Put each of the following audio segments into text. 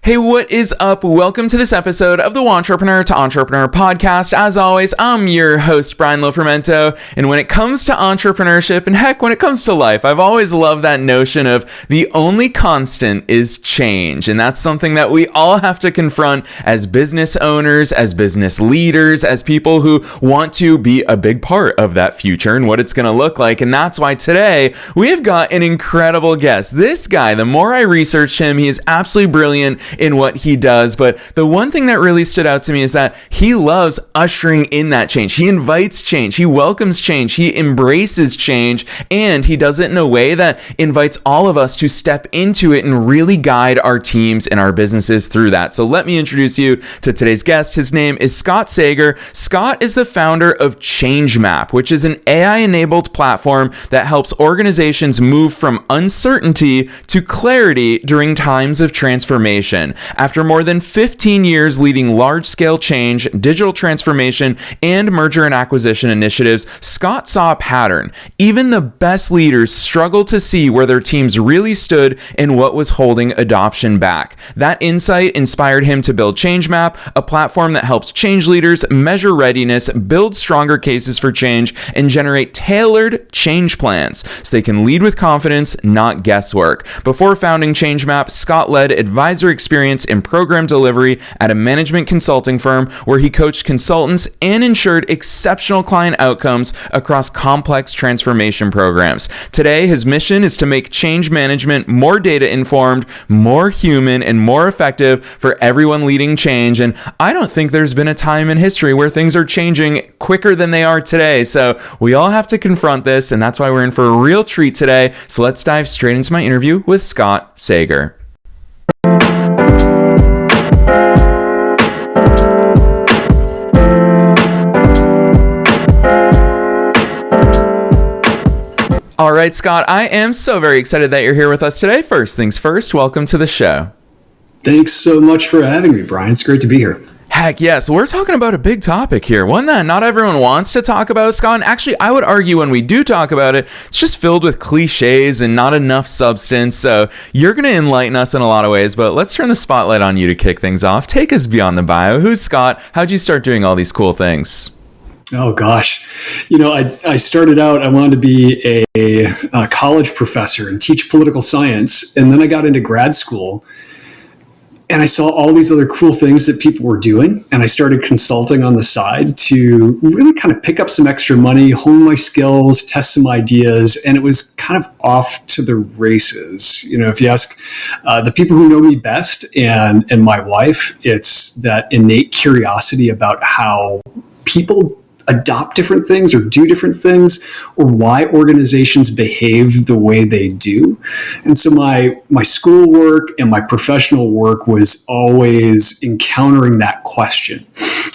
Hey, what is up? Welcome to this episode of the Entrepreneur to Entrepreneur podcast. As always, I'm your host, Brian Lofermento. And when it comes to entrepreneurship, and heck, when it comes to life, I've always loved that notion of the only constant is change. And that's something that we all have to confront as business owners, as business leaders, as people who want to be a big part of that future and what it's going to look like. And that's why today we have got an incredible guest. This guy, the more I researched him, he is absolutely brilliant in what he does. But the one thing that really stood out to me is that he loves ushering in that change. He invites change. He welcomes change. He embraces change. And he does it in a way that invites all of us to step into it and really guide our teams and our businesses through that. So let me introduce you to today's guest. His name is Scott Sager. Scott is the founder of ChangeMap, which is an AI-enabled platform that helps organizations move from uncertainty to clarity during times of transformation. After more than 15 years leading large-scale change, digital transformation, and merger and acquisition initiatives, Scott saw a pattern. Even the best leaders struggle to see where their teams really stood and what was holding adoption back. That insight inspired him to build ChangeMap, a platform that helps change leaders measure readiness, build stronger cases for change, and generate tailored change plans so they can lead with confidence, not guesswork. Before founding ChangeMap, Scott led advisor experience in program delivery at a management consulting firm where he coached consultants and ensured exceptional client outcomes across complex transformation programs. Today, his mission is to make change management more data-informed, more human, and more effective for everyone leading change. And I don't think there's been a time in history where things are changing quicker than they are today. So we all have to confront this, and that's why we're in for a real treat today. So let's dive straight into my interview with Scott Sager. All right, Scott, I am so very excited that you're here with us today. First things first, welcome to the show. Thanks so much for having me, Brian. It's great to be here. Heck yes, we're talking about a big topic here, one that not everyone wants to talk about, Scott. And actually, I would argue when we do talk about it, it's just filled with cliches and not enough substance. So you're going to enlighten us in a lot of ways, but let's turn the spotlight on you to kick things off. Take us beyond the bio. Who's Scott? How'd you start doing all these cool things? Oh, gosh. I started out, I wanted to be a college professor and teach political science. And then I got into grad school and I saw all these other cool things that people were doing. And I started consulting on the side to really kind of pick up some extra money, hone my skills, test some ideas. And it was kind of off to the races. If you ask the people who know me best and my wife, it's that innate curiosity about how people adopt different things or do different things, or why organizations behave the way they do. And so my school work and my professional work was always encountering that question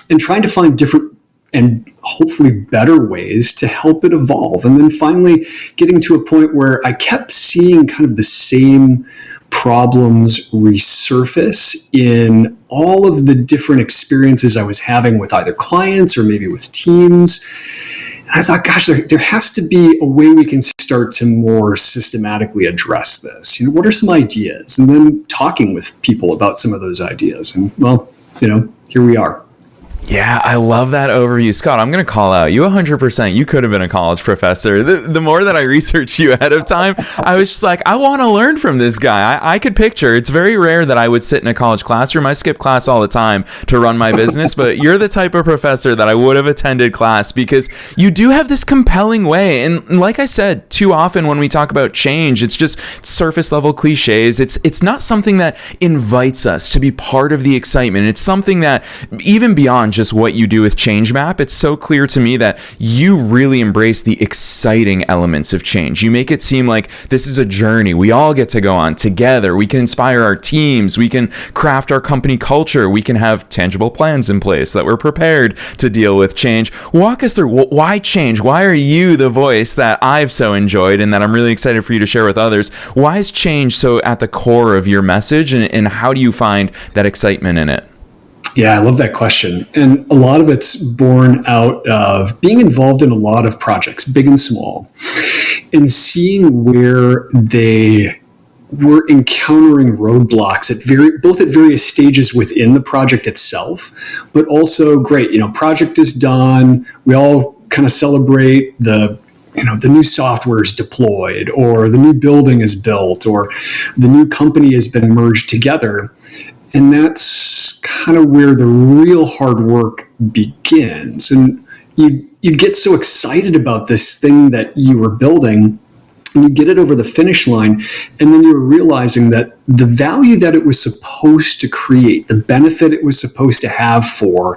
and trying to find different and hopefully better ways to help it evolve. And then finally getting to a point where I kept seeing kind of the same problems resurface in all of the different experiences I was having with either clients or maybe with teams. And I thought, gosh, there has to be a way we can start to more systematically address this. What are some ideas? And then talking with people about some of those ideas. And well, here we are. Yeah, I love that overview. Scott, I'm going to call out you 100%. You could have been a college professor. The more that I researched you ahead of time, I was just like, I want to learn from this guy. I could picture. It's very rare that I would sit in a college classroom. I skip class all the time to run my business, but you're the type of professor that I would have attended class because you do have this compelling way. And like I said, too often when we talk about change, it's just surface level cliches. It's not something that invites us to be part of the excitement. It's something that even beyond just what you do with ChangeMap, it's so clear to me that you really embrace the exciting elements of change. You make it seem like this is a journey we all get to go on together. We can inspire our teams. We can craft our company culture. We can have tangible plans in place that we're prepared to deal with change. Walk us through why change? Why are you the voice that I've so enjoyed and that I'm really excited for you to share with others? Why is change so at the core of your message, and how do you find that excitement in it? Yeah, I love that question. And a lot of it's born out of being involved in a lot of projects, big and small, and seeing where they we're encountering roadblocks both at various stages within the project itself, but also great, project is done. We all kind of celebrate the new software is deployed, or the new building is built, or the new company has been merged together. And that's kind of where the real hard work begins. And you get so excited about this thing that you were building, and you get it over the finish line, and then you're realizing that the value that it was supposed to create, the benefit it was supposed to have for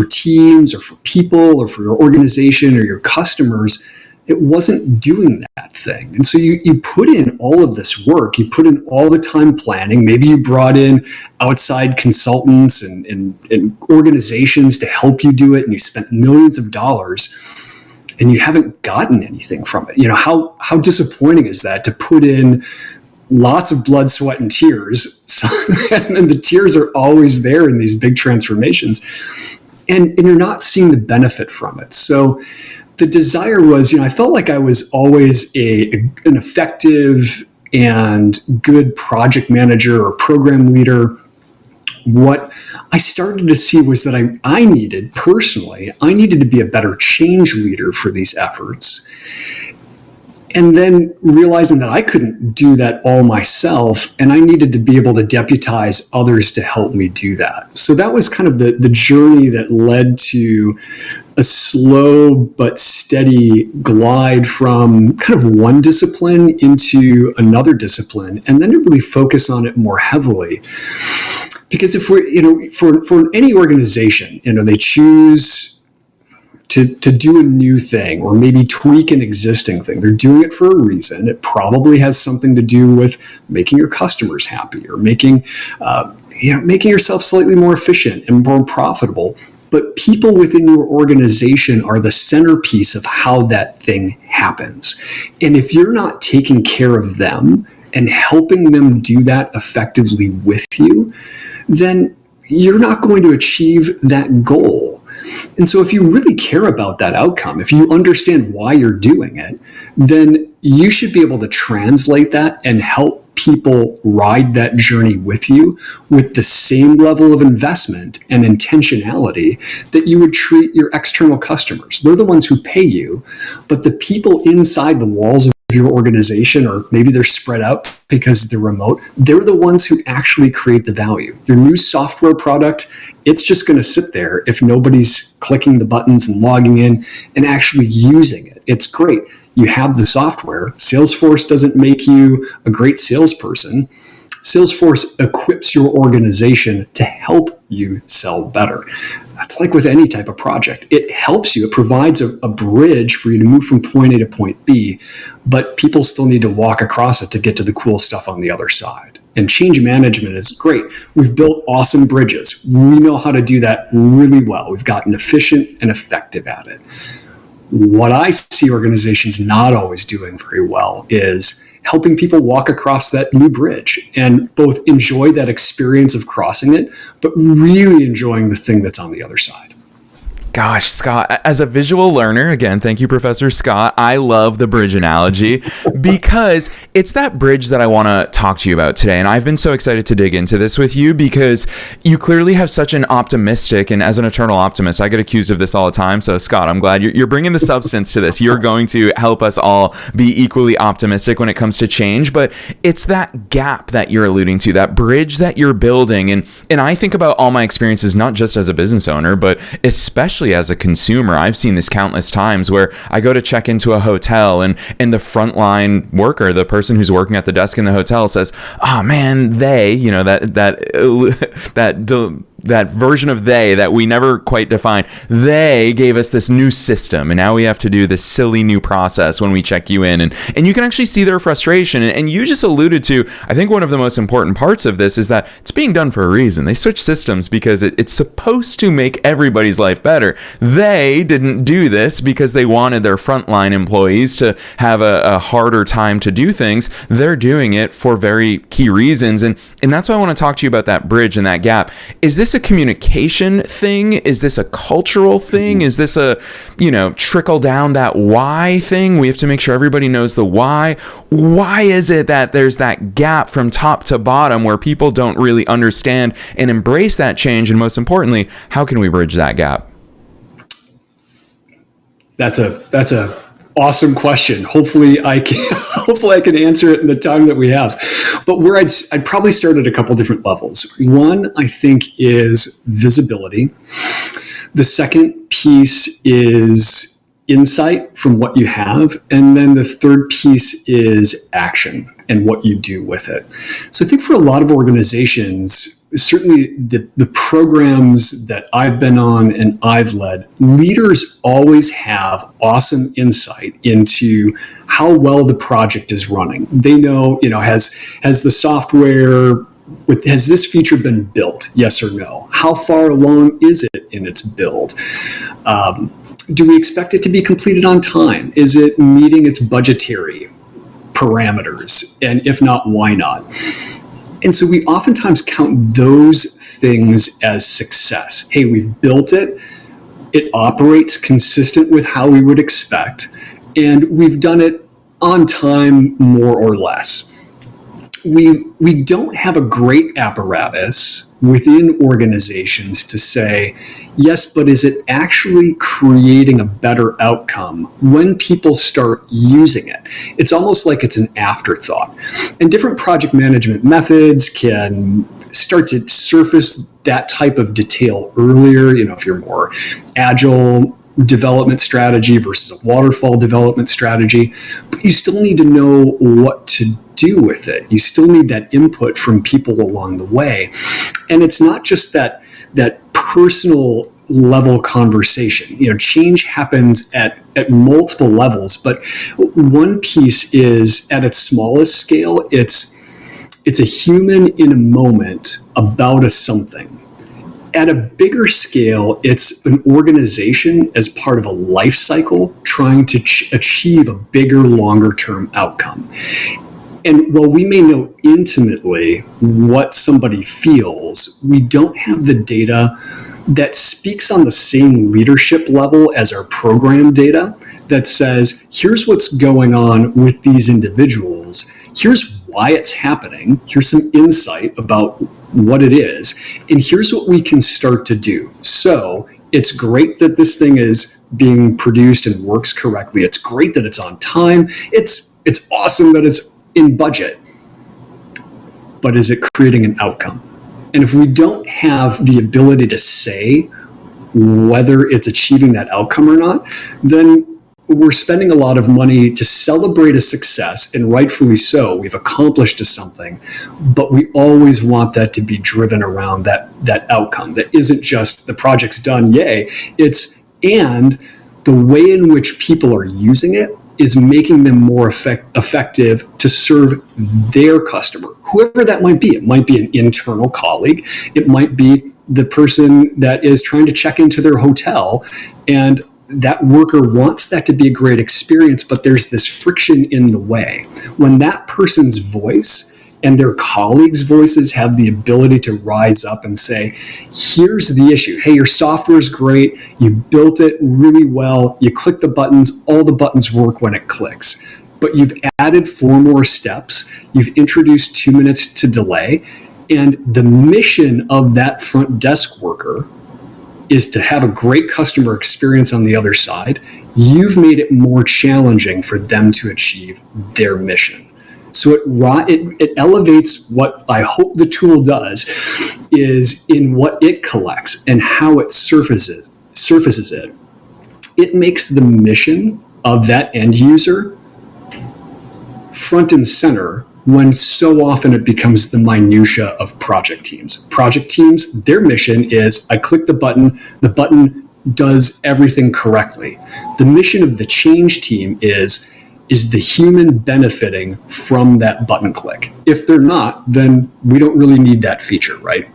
teams or for people or for your organization or your customers, it wasn't doing that thing. And so you put in all of this work, you put in all the time planning, maybe you brought in outside consultants and organizations to help you do it, and you spent millions of dollars, and you haven't gotten anything from it. How disappointing is that, to put in lots of blood, sweat, and tears, and the tears are always there in these big transformations, and you're not seeing the benefit from it. So the desire was, I felt like I was always an effective and good project manager or program leader. What I started to see was that I needed to be a better change leader for these efforts. And then realizing that I couldn't do that all myself, and I needed to be able to deputize others to help me do that. So that was kind of the journey that led to a slow but steady glide from kind of one discipline into another discipline, and then to really focus on it more heavily. Because if we're, for any organization, they choose to do a new thing or maybe tweak an existing thing. They're doing it for a reason. It probably has something to do with making your customers happy, or making yourself slightly more efficient and more profitable. But people within your organization are the centerpiece of how that thing happens. And if you're not taking care of them and helping them do that effectively with you, then you're not going to achieve that goal. And so if you really care about that outcome, if you understand why you're doing it, then you should be able to translate that and help people ride that journey with you with the same level of investment and intentionality that you would treat your external customers. They're the ones who pay you, but the people inside the walls of your organization, or maybe they're spread out because they're remote, they're the ones who actually create the value. Your new software product, it's just going to sit there if nobody's clicking the buttons and logging in and actually using it. It's great. You have the software. Salesforce doesn't make you a great salesperson. Salesforce equips your organization to help you sell better. That's like with any type of project. It helps you. It provides a bridge for you to move from point A to point B, but people still need to walk across it to get to the cool stuff on the other side. And change management is great. We've built awesome bridges. We know how to do that really well. We've gotten efficient and effective at it. What I see organizations not always doing very well is helping people walk across that new bridge and both enjoy that experience of crossing it, but really enjoying the thing that's on the other side. Gosh, Scott, as a visual learner, again, thank you, Professor Scott, I love the bridge analogy because it's that bridge that I want to talk to you about today. And I've been so excited to dig into this with you because you clearly have such an optimistic, and as an eternal optimist, I get accused of this all the time. So, Scott, I'm glad you're bringing the substance to this. You're going to help us all be equally optimistic when it comes to change. But it's that gap that you're alluding to, that bridge that you're building. And I think about all my experiences, not just as a business owner, but especially as a consumer. I've seen this countless times where I go to check into a hotel and the frontline worker, the person who's working at the desk in the hotel, says, "Oh man, they," that version of they that we never quite define, they gave us this new system, and now we have to do this silly new process when we check you in. And you can actually see their frustration. And you just alluded to, I think one of the most important parts of this is that it's being done for a reason. They switched systems because it's supposed to make everybody's life better. They didn't do this because they wanted their frontline employees to have a harder time to do things. They're doing it for very key reasons. And that's why I want to talk to you about that bridge and that gap. Is this this a communication thing? Is this a cultural thing? Is this a, trickle down that why thing? We have to make sure everybody knows the why. Why is it that there's that gap from top to bottom where people don't really understand and embrace that change? And most importantly, how can we bridge that gap? That's a awesome question. Hopefully I can answer it in the time that we have. But where I'd probably start at a couple different levels. One, I think, is visibility. The second piece is insight from what you have. And then the third piece is action and what you do with it. So I think for a lot of organizations, certainly the programs that I've been on and I've led, leaders always have awesome insight into how well the project is running. They know, has the software, has this feature been built? Yes or no? How far along is it in its build? Do we expect it to be completed on time? Is it meeting its budgetary parameters? And if not, why not? And so we oftentimes count those things as success. Hey, we've built it. It operates consistent with how we would expect. And we've done it on time, more or less. We don't have a great apparatus within organizations to say, yes, but is it actually creating a better outcome when people start using it? It's almost like it's an afterthought. And different project management methods can start to surface that type of detail earlier, if you're more agile development strategy versus a waterfall development strategy, but you still need to know what to do with it. You still need that input from people along the way. And it's not just that personal level conversation. Change happens at multiple levels, but one piece is at its smallest scale, it's a human in a moment about a something. At a bigger scale, it's an organization as part of a life cycle trying to achieve a bigger, longer term outcome. And while we may know intimately what somebody feels, we don't have the data that speaks on the same leadership level as our program data that says, here's what's going on with these individuals. Here's why it's happening. Here's some insight about what it is. And here's what we can start to do. So it's great that this thing is being produced and works correctly. It's great that it's on time. It's awesome that it's in budget. But is it creating an outcome? And if we don't have the ability to say whether it's achieving that outcome or not, then we're spending a lot of money to celebrate a success, and rightfully so. We've accomplished something, but we always want that to be driven around that outcome. That isn't just the project's done, yay. And the way in which people are using it is making them more effective to serve their customer, whoever that might be. It might be an internal colleague. It might be the person that is trying to check into their hotel, and that worker wants that to be a great experience, but there's this friction in the way. When that person's voice and their colleagues' voices have the ability to rise up and say, here's the issue. Hey, your software is great. You built it really well. You click the buttons. All the buttons work when it clicks. But you've added 4 more steps. You've introduced 2 minutes to delay. And the mission of that front desk worker is to have a great customer experience on the other side. You've made it more challenging for them to achieve their mission. So it elevates what I hope the tool does is in what it collects and how it surfaces it. It makes the mission of that end user front and center when so often it becomes the minutia of project teams. Project teams, their mission is I click the button does everything correctly. The mission of the change team is the human benefiting from that button click? If they're not, then we don't really need that feature, right?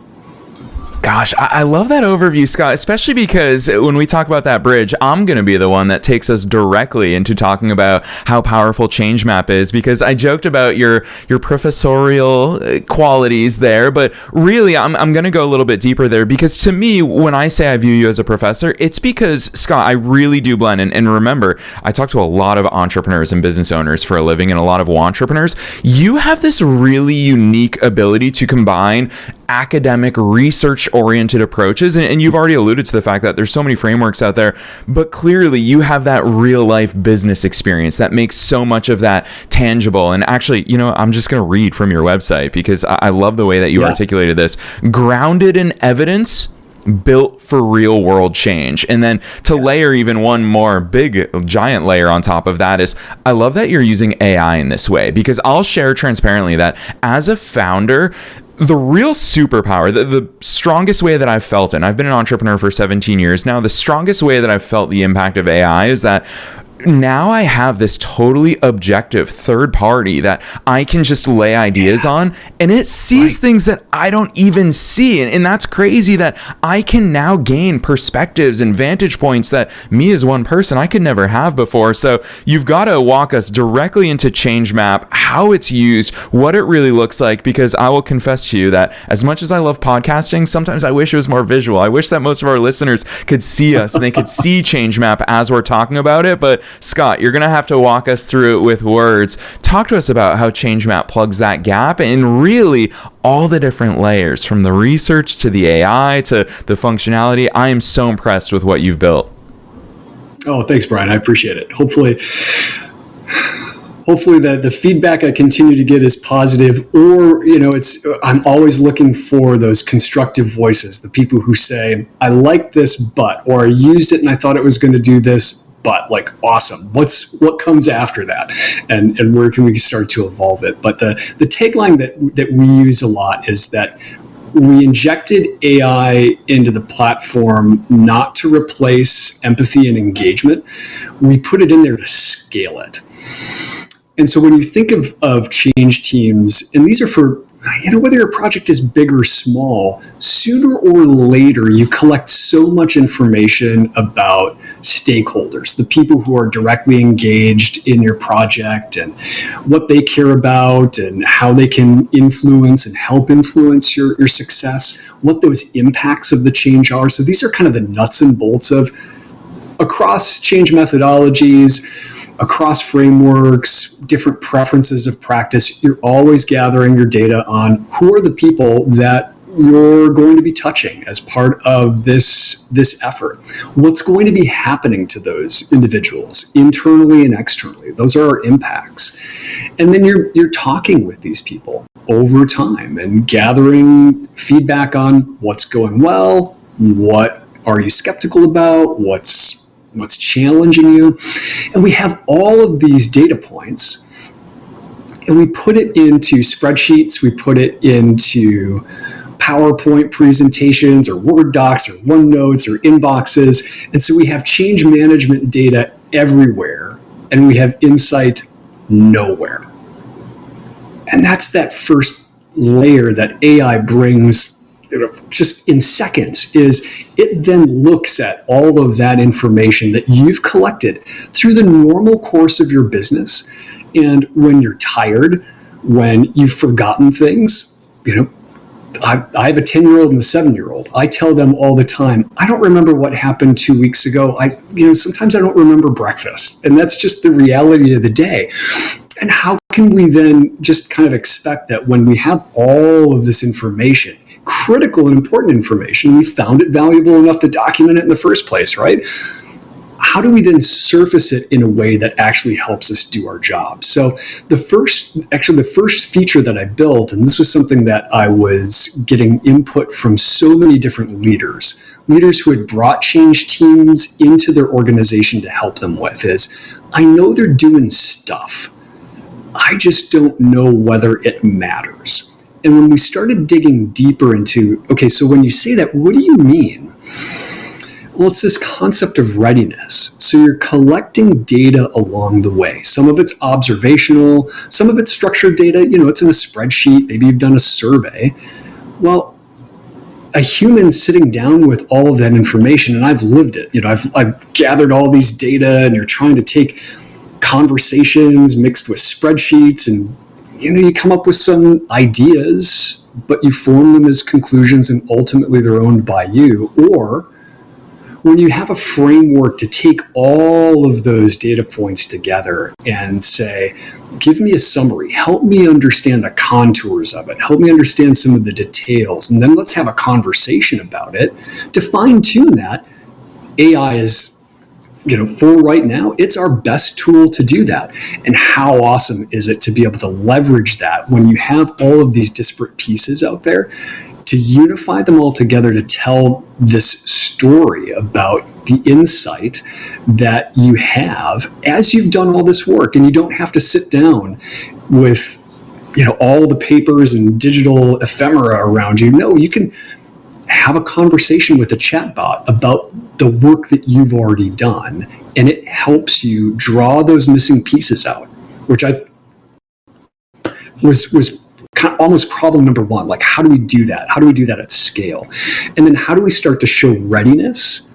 Gosh, I love that overview, Scott, especially because when we talk about that bridge, I'm going to be the one that takes us directly into talking about how powerful ChangeMap is, because I joked about your professorial qualities there, but really I'm going to go a little bit deeper there, because to me, when I say I view you as a professor, it's because, Scott, I really do blend. And remember, I talk to a lot of entrepreneurs and business owners for a living, and a lot of entrepreneurs. You have this really unique ability to combine academic, research-oriented approaches, and you've already alluded to the fact that there's so many frameworks out there, but clearly you have that real-life business experience that makes so much of that tangible. And actually, I'm just going to read from your website, because I love the way that you articulated this. Grounded in evidence, built for real world change. And then to layer even one more big giant layer on top of that is, I love that you're using AI in this way, because I'll share transparently that as a founder, the real superpower, the strongest way that I've felt it, and I've been an entrepreneur for 17 years now, the strongest way that I've felt the impact of AI is that now I have this totally objective third party that I can just lay ideas on, and it sees things that I don't even see. And that's crazy that I can now gain perspectives and vantage points that me as one person, I could never have before. So you've got to walk us directly into ChangeMap, how it's used, what it really looks like, because I will confess to you that as much as I love podcasting, sometimes I wish it was more visual. I wish that most of our listeners could see us and they could see ChangeMap as we're talking about it. But Scott, you're going to have to walk us through it with words. Talk to us about how ChangeMap plugs that gap, and really all the different layers, from the research to the AI to the functionality. I am so impressed with what you've built. Oh, thanks, Brian. I appreciate it. Hopefully the feedback I continue to get is positive, or, I'm always looking for those constructive voices, the people who say, I like this, or I used it and I thought it was going to do this, but awesome. What comes after that, and where can we start to evolve it? But the tagline that we use a lot is that we injected AI into the platform not to replace empathy and engagement. We put it in there to scale it. And so when you think of change teams, and these are for, whether your project is big or small, sooner or later, you collect so much information about stakeholders, the people who are directly engaged in your project, and what they care about, and how they can influence and help influence your success, what those impacts of the change are. So these are kind of the nuts and bolts of, across change methodologies, across frameworks, different preferences of practice, you're always gathering your data on who are the people that you're going to be touching as part of this effort. What's going to be happening to those individuals internally and externally? Those are our impacts. And then you're talking with these people over time and gathering feedback on what's going well, what are you skeptical about, what's challenging you. And we have all of these data points, and we put it into spreadsheets, we put it into PowerPoint presentations or Word docs or OneNotes or inboxes. And so we have change management data everywhere, and we have insight nowhere. And that's that first layer that AI brings just in seconds. Is it then looks at all of that information that you've collected through the normal course of your business. And when you're tired, when you've forgotten things, I have a 10-year-old and a 7-year-old. I tell them all the time, I don't remember what happened 2 weeks ago. Sometimes I don't remember breakfast. And that's just the reality of the day. And how can we then just kind of expect that when we have all of this information, critical and important information, we found it valuable enough to document it in the first place, right? How do we then surface it in a way that actually helps us do our job? So the first feature that I built, and this was something that I was getting input from so many different leaders who had brought change teams into their organization to help them with, is I know they're doing stuff. I just don't know whether it matters. And when we started digging deeper into, okay, so when you say that, what do you mean? Well, it's this concept of readiness. So you're collecting data along the way. Some of it's observational, some of it's structured data, it's in a spreadsheet, maybe you've done a survey. Well, a human sitting down with all of that information, and I've lived it. I've gathered all these data, and you're trying to take conversations mixed with spreadsheets, and you come up with some ideas, but you form them as conclusions, and ultimately they're owned by you. Or when you have a framework to take all of those data points together and say, give me a summary, help me understand the contours of it, help me understand some of the details, and then let's have a conversation about it to fine tune that. AI is, for right now, it's our best tool to do that. And how awesome is it to be able to leverage that when you have all of these disparate pieces out there, to unify them all together to tell this story about the insight that you have as you've done all this work. And you don't have to sit down with all the papers and digital ephemera around you. No, you can have a conversation with a chatbot about the work that you've already done, and it helps you draw those missing pieces out, which I was kind of almost problem number one. Like, how do we do that? How do we do that at scale? And then how do we start to show readiness?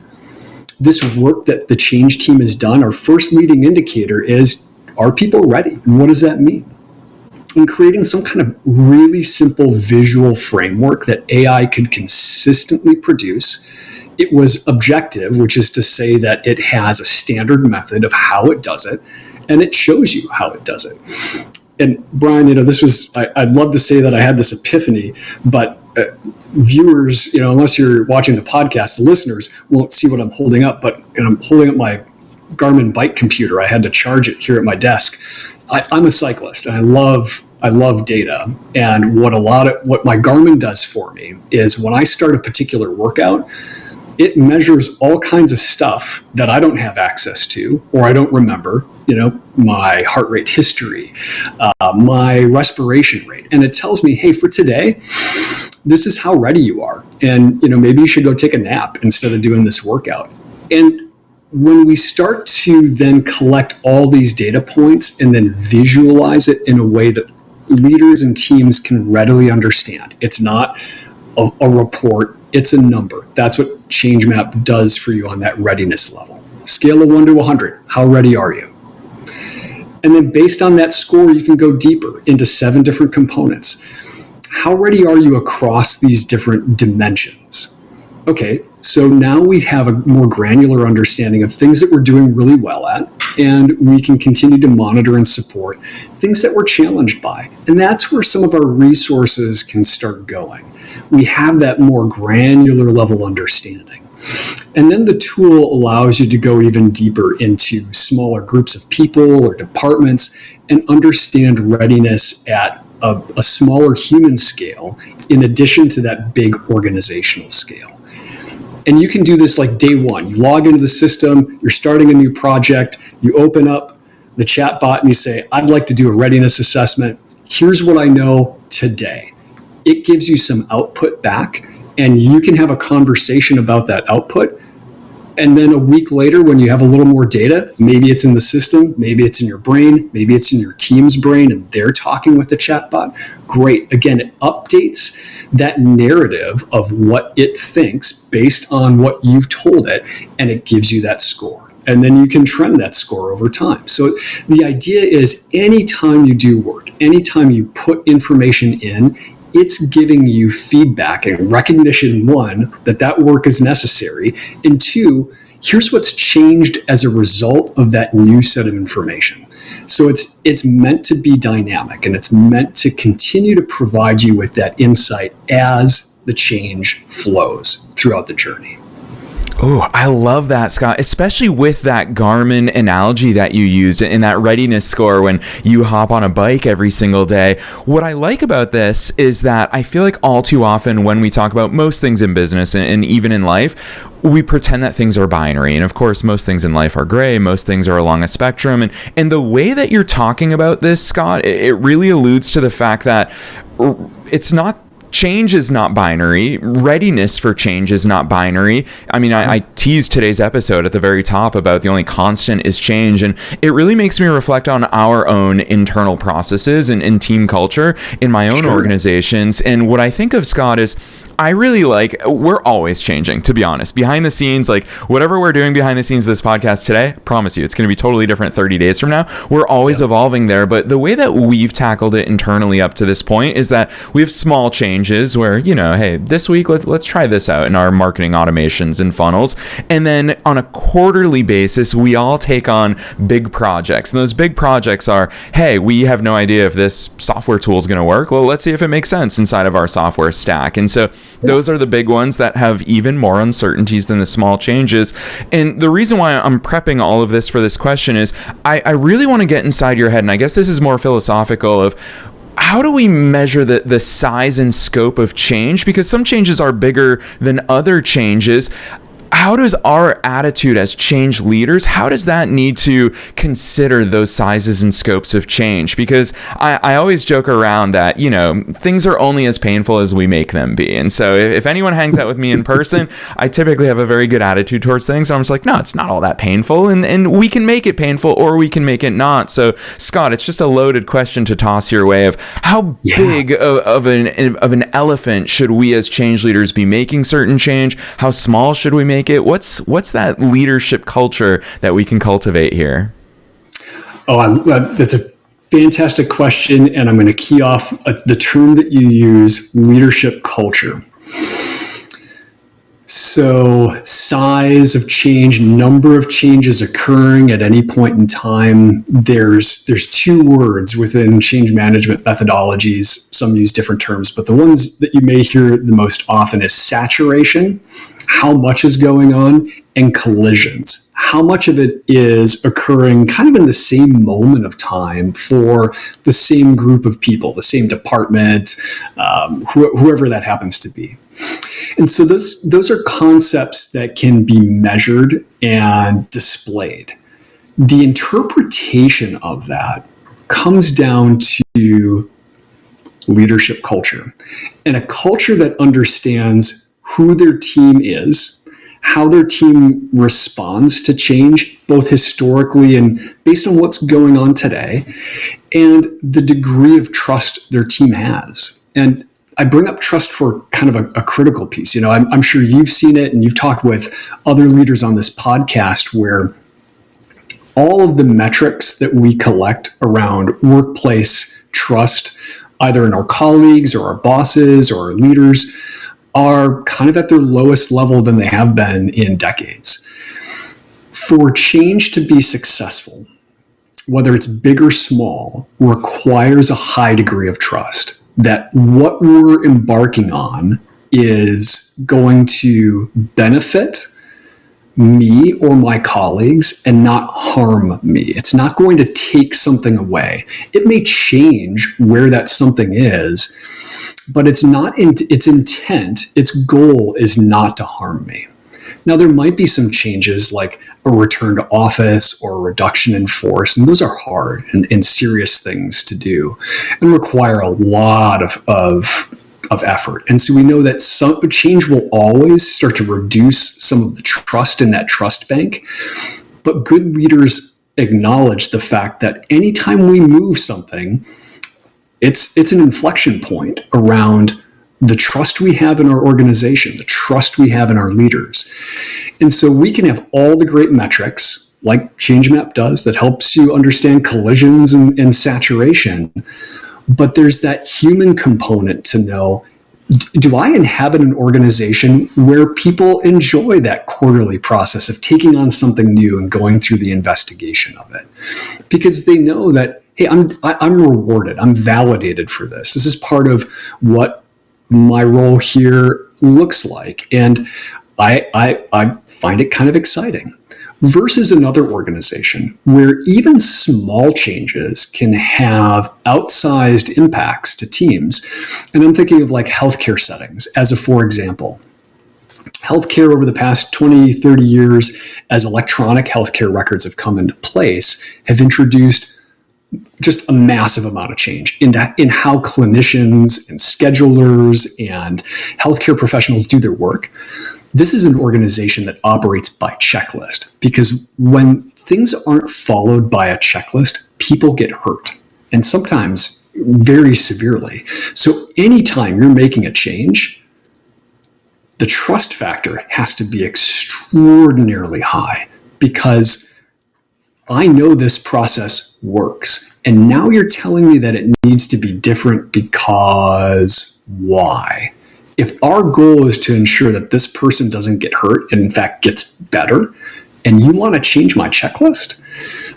This work that the change team has done, our first leading indicator is, are people ready? And what does that mean? In creating some kind of really simple visual framework that AI could consistently produce, it was objective, which is to say that it has a standard method of how it does it, and it shows you how it does it. And Brian, I'd love to say that I had this epiphany, but viewers, unless you're watching the podcast, the listeners won't see what I'm holding up, but I'm holding up my Garmin bike computer. I had to charge it here at my desk. I'm a cyclist, and I love data. And what my Garmin does for me is, when I start a particular workout, it measures all kinds of stuff that I don't have access to, or I don't remember, my heart rate history, my respiration rate. And it tells me, hey, for today, this is how ready you are. And, maybe you should go take a nap instead of doing this workout. And when we start to then collect all these data points and then visualize it in a way that leaders and teams can readily understand, it's not a report, it's a number. That's what ChangeMap does for you on that readiness level. Scale of 1 to 100, how ready are you? And then based on that score, you can go deeper into 7 different components. How ready are you across these different dimensions? Okay, so now we have a more granular understanding of things that we're doing really well at, and we can continue to monitor and support things that we're challenged by. And that's where some of our resources can start going. We have that more granular level understanding. And then the tool allows you to go even deeper into smaller groups of people or departments and understand readiness at a smaller human scale, in addition to that big organizational scale. And you can do this like day one. You log into the system, you're starting a new project, you open up the chatbot and you say, I'd like to do a readiness assessment. Here's what I know today. It gives you some output back, and you can have a conversation about that output. And then a week later, when you have a little more data, maybe it's in the system, maybe it's in your brain, maybe it's in your team's brain, and they're talking with the chatbot. Great. Again, it updates that narrative of what it thinks based on what you've told it, and it gives you that score. And then you can trend that score over time. So the idea is, anytime you do work, anytime you put information in, it's giving you feedback and recognition, one, that work is necessary, and two, here's what's changed as a result of that new set of information. So it's meant to be dynamic, and it's meant to continue to provide you with that insight as the change flows throughout the journey. Oh, I love that, Scott, especially with that Garmin analogy that you used in that readiness score when you hop on a bike every single day. What I like about this is that I feel like all too often when we talk about most things in business and even in life, we pretend that things are binary. And of course, most things in life are gray. Most things are along a spectrum. And the way that you're talking about this, Scott, it really alludes to the fact that it's not change is not binary. Readiness for change is not binary. I mean, I teased today's episode at the very top about the only constant is change. And it really makes me reflect on our own internal processes and team culture in my own organizations. And what I think of, Scott, is I really like, we're always changing, to be honest. Behind the scenes, like whatever we're doing behind the scenes of this podcast today, I promise you, it's going to be totally different 30 days from now. We're always evolving there. But the way that we've tackled it internally up to this point is that we have small changes where, hey, this week, let's try this out in our marketing automations and funnels. And then on a quarterly basis, we all take on big projects. And those big projects are, hey, we have no idea if this software tool is going to work. Well, let's see if it makes sense inside of our software stack. And so those are the big ones that have even more uncertainties than the small changes. And the reason why I'm prepping all of this for this question is I really want to get inside your head. And I guess this is more philosophical of, how do we measure the size and scope of change? Because some changes are bigger than other changes. How does our attitude as change leaders, how does that need to consider those sizes and scopes of change? Because I always joke around that, things are only as painful as we make them be. And so if anyone hangs out with me in person, I typically have a very good attitude towards things. I'm just like, no, it's not all that painful. And we can make it painful or we can make it not. So Scott, it's just a loaded question to toss your way of how big of an elephant should we as change leaders be making certain change? How small should we make it? What's that leadership culture that we can cultivate here? That's a fantastic question, and I'm going to key off the term that you use, leadership culture. So, size of change, number of changes occurring at any point in time. There's two words within change management methodologies. Some use different terms, but the ones that you may hear the most often is saturation, how much is going on, and collisions. How much of it is occurring kind of in the same moment of time for the same group of people, the same department, whoever that happens to be. And so those are concepts that can be measured and displayed. The interpretation of that comes down to leadership culture, and a culture that understands who their team is, how their team responds to change, both historically and based on what's going on today, and the degree of trust their team has. And I bring up trust for kind of a critical piece. I'm sure you've seen it and you've talked with other leaders on this podcast where all of the metrics that we collect around workplace trust, either in our colleagues or our bosses or our leaders, are kind of at their lowest level than they have been in decades. For change to be successful, whether it's big or small, requires a high degree of trust that what we're embarking on is going to benefit me or my colleagues and not harm me. It's not going to take something away. It may change where that something is, but it's not its intent, its goal is not to harm me. Now, there might be some changes like a return to office or a reduction in force, and those are hard and serious things to do and require a lot of effort. And so we know that some change will always start to reduce some of the trust in that trust bank, but good leaders acknowledge the fact that anytime we move something, it's an inflection point around the trust we have in our organization, the trust we have in our leaders. And so we can have all the great metrics like ChangeMap does that helps you understand collisions and saturation. But there's that human component to know, do I inhabit an organization where people enjoy that quarterly process of taking on something new and going through the investigation of it? Because they know that, hey, I'm rewarded, I'm validated for this. This is part of what my role here looks like. And I find it kind of exciting. Versus another organization where even small changes can have outsized impacts to teams. And I'm thinking of like healthcare settings as a for example. Healthcare over the past 20, 30 years, as electronic healthcare records have come into place, have introduced just a massive amount of change in how clinicians and schedulers and healthcare professionals do their work. This is an organization that operates by checklist, because when things aren't followed by a checklist, people get hurt, and sometimes very severely. So anytime you're making a change, the trust factor has to be extraordinarily high, because I know this process works. And now you're telling me that it needs to be different because why? If our goal is to ensure that this person doesn't get hurt and in fact gets better, and you want to change my checklist?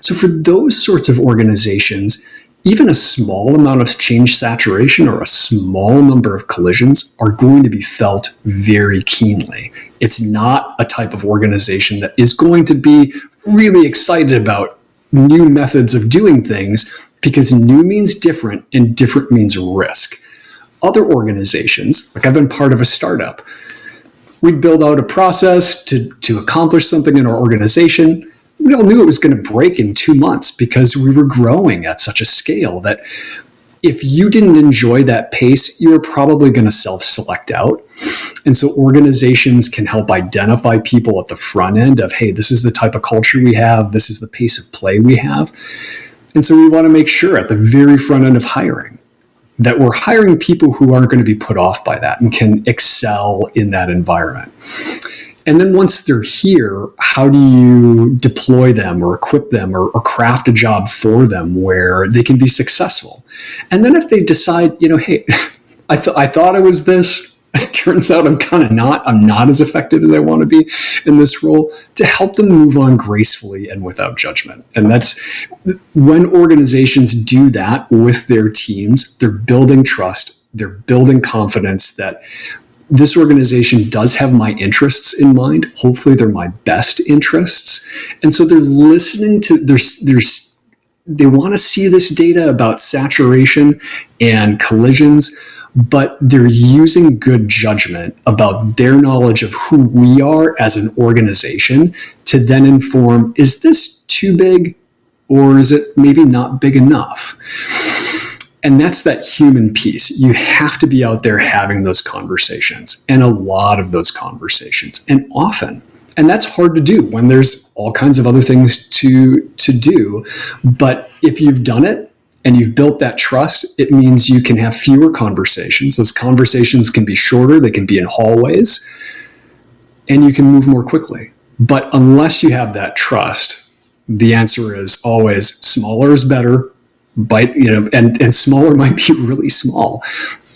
So for those sorts of organizations, even a small amount of change saturation or a small number of collisions are going to be felt very keenly. It's not a type of organization that is going to be really excited about new methods of doing things, because new means different and different means risk. Other organizations, like I've been part of a startup, we'd build out a process to accomplish something in our organization. We all knew it was going to break in 2 months because we were growing at such a scale that if you didn't enjoy that pace, you were probably going to self-select out. And so organizations can help identify people at the front end of, hey, this is the type of culture we have, this is the pace of play we have. And so we want to make sure at the very front end of hiring that we're hiring people who aren't going to be put off by that and can excel in that environment. And then once they're here, how do you deploy them or equip them or craft a job for them where they can be successful? And then if they decide, hey, I thought I was this, it turns out I'm kind of not. I'm not as effective as I want to be in this role, to help them move on gracefully and without judgment. And that's when organizations do that with their teams, they're building trust, they're building confidence that this organization does have my interests in mind. Hopefully they're my best interests. And so they're listening to, they want to see this data about saturation and collisions, but they're using good judgment about their knowledge of who we are as an organization to then inform, is this too big or is it maybe not big enough? And that's that human piece. You have to be out there having those conversations, and a lot of those conversations, and often. And that's hard to do when there's all kinds of other things to do. But if you've done it and you've built that trust, it means you can have fewer conversations. Those conversations can be shorter, they can be in hallways, and you can move more quickly. But unless you have that trust, the answer is always smaller is better. And smaller might be really small.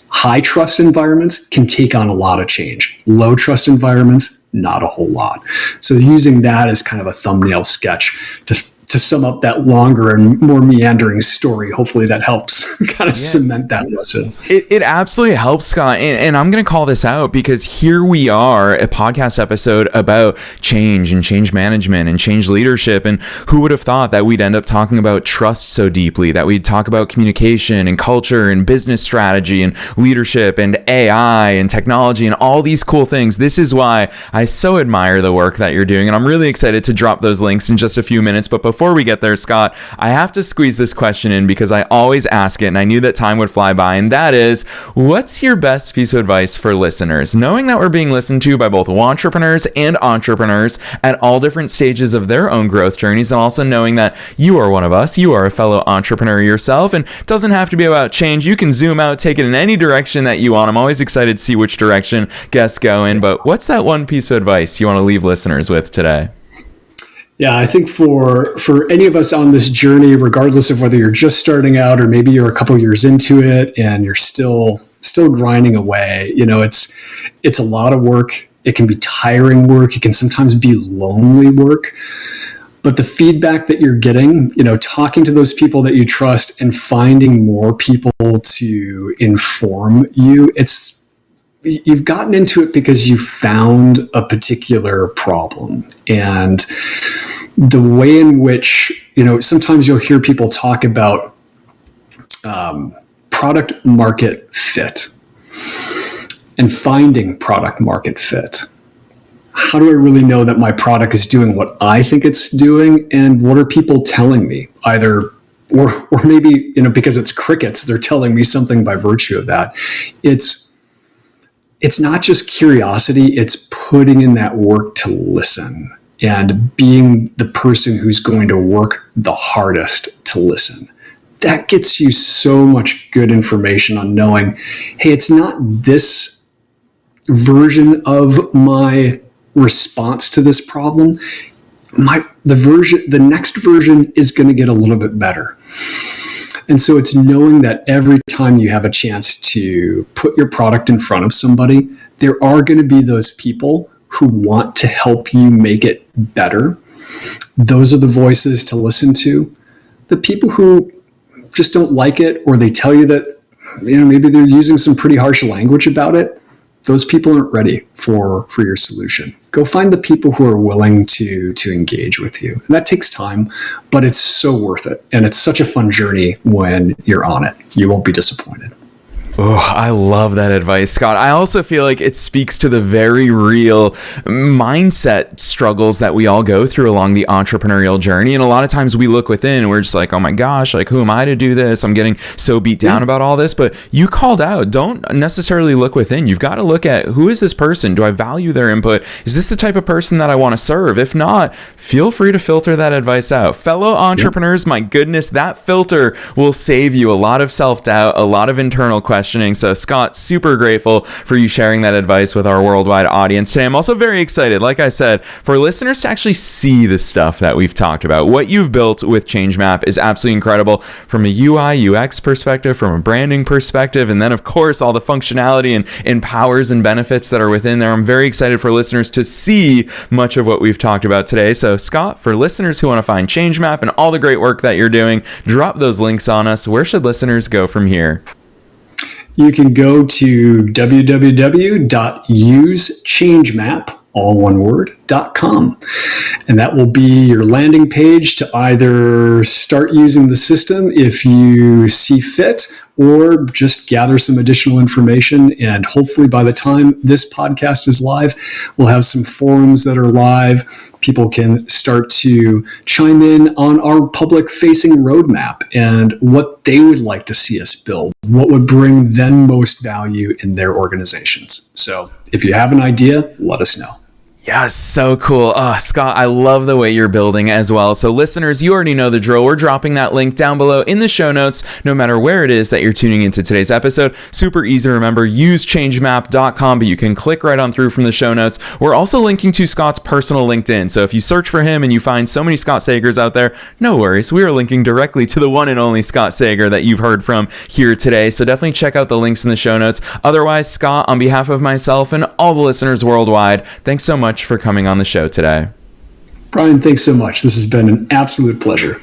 High trust environments can take on a lot of change. Low trust environments, not a whole lot. So using that as kind of a thumbnail sketch to sum up that longer and more meandering story, hopefully that helps kind of cement that lesson. It absolutely helps, Scott. And I'm going to call this out because here we are, a podcast episode about change and change management and change leadership. And who would have thought that we'd end up talking about trust so deeply, that we'd talk about communication and culture and business strategy and leadership and AI and technology and all these cool things. This is why I so admire the work that you're doing. And I'm really excited to drop those links in just a few minutes. But before we get there, Scott, I have to squeeze this question in because I always ask it and I knew that time would fly by. And that is, what's your best piece of advice for listeners? Knowing that we're being listened to by both entrepreneurs and entrepreneurs at all different stages of their own growth journeys, and also knowing that you are one of us, you are a fellow entrepreneur yourself, and it doesn't have to be about change. You can zoom out, take it in any direction that you want. I'm always excited to see which direction guests go in, but what's that one piece of advice you want to leave listeners with today? Yeah, I think for any of us on this journey, regardless of whether you're just starting out or maybe you're a couple years into it and you're still grinding away, it's a lot of work. It can be tiring work. It can sometimes be lonely work. But the feedback that you're getting, talking to those people that you trust and finding more people to inform you, you've gotten into it because you found a particular problem. And the way in which, sometimes you'll hear people talk about product market fit and finding product market fit. How do I really know that my product is doing what I think it's doing? And what are people telling me? Either or maybe, because it's crickets, they're telling me something by virtue of that. It's not just curiosity, it's putting in that work to listen and being the person who's going to work the hardest to listen. That gets you so much good information on knowing, hey, it's not this version of my response to this problem, the next version is going to get a little bit better. And so it's knowing that every time you have a chance to put your product in front of somebody, there are going to be those people who want to help you make it better. Those are the voices to listen to. The people who just don't like it, or they tell you that, maybe they're using some pretty harsh language about it, those people aren't ready for your solution. Go find the people who are willing to engage with you. And that takes time, but it's so worth it. And it's such a fun journey when you're on it. You won't be disappointed. Oh, I love that advice, Scott. I also feel like it speaks to the very real mindset struggles that we all go through along the entrepreneurial journey. And a lot of times we look within and we're just like, oh my gosh, like, who am I to do this? I'm getting so beat down about all this. But you called out, don't necessarily look within. You've got to look at, who is this person? Do I value their input? Is this the type of person that I want to serve? If not, feel free to filter that advice out. Fellow entrepreneurs, my goodness, that filter will save you a lot of self-doubt, a lot of internal questions. So Scott, super grateful for you sharing that advice with our worldwide audience today. I'm also very excited, like I said, for listeners to actually see the stuff that we've talked about. What you've built with ChangeMap is absolutely incredible from a UI, UX perspective, from a branding perspective, and then of course all the functionality and powers and benefits that are within there. I'm very excited for listeners to see much of what we've talked about today. So Scott, for listeners who want to find ChangeMap and all the great work that you're doing, drop those links on us. Where should listeners go from here? You can go to www.usechangemap.com, and that will be your landing page to either start using the system if you see fit, or just gather some additional information. And hopefully by the time this podcast is live, we'll have some forums that are live. People can start to chime in on our public-facing roadmap and what they would like to see us build, what would bring them most value in their organizations. So if you have an idea, let us know. Yeah, so cool. Scott, I love the way you're building as well. So listeners, you already know the drill. We're dropping that link down below in the show notes, no matter where it is that you're tuning into today's episode. Super easy to remember, usechangemap.com, but you can click right on through from the show notes. We're also linking to Scott's personal LinkedIn. So if you search for him and you find so many Scott Sagers out there, no worries. We are linking directly to the one and only Scott Sager that you've heard from here today. So definitely check out the links in the show notes. Otherwise, Scott, on behalf of myself and all the listeners worldwide, thanks so much for coming on the show today. Brian, thanks so much. This has been an absolute pleasure.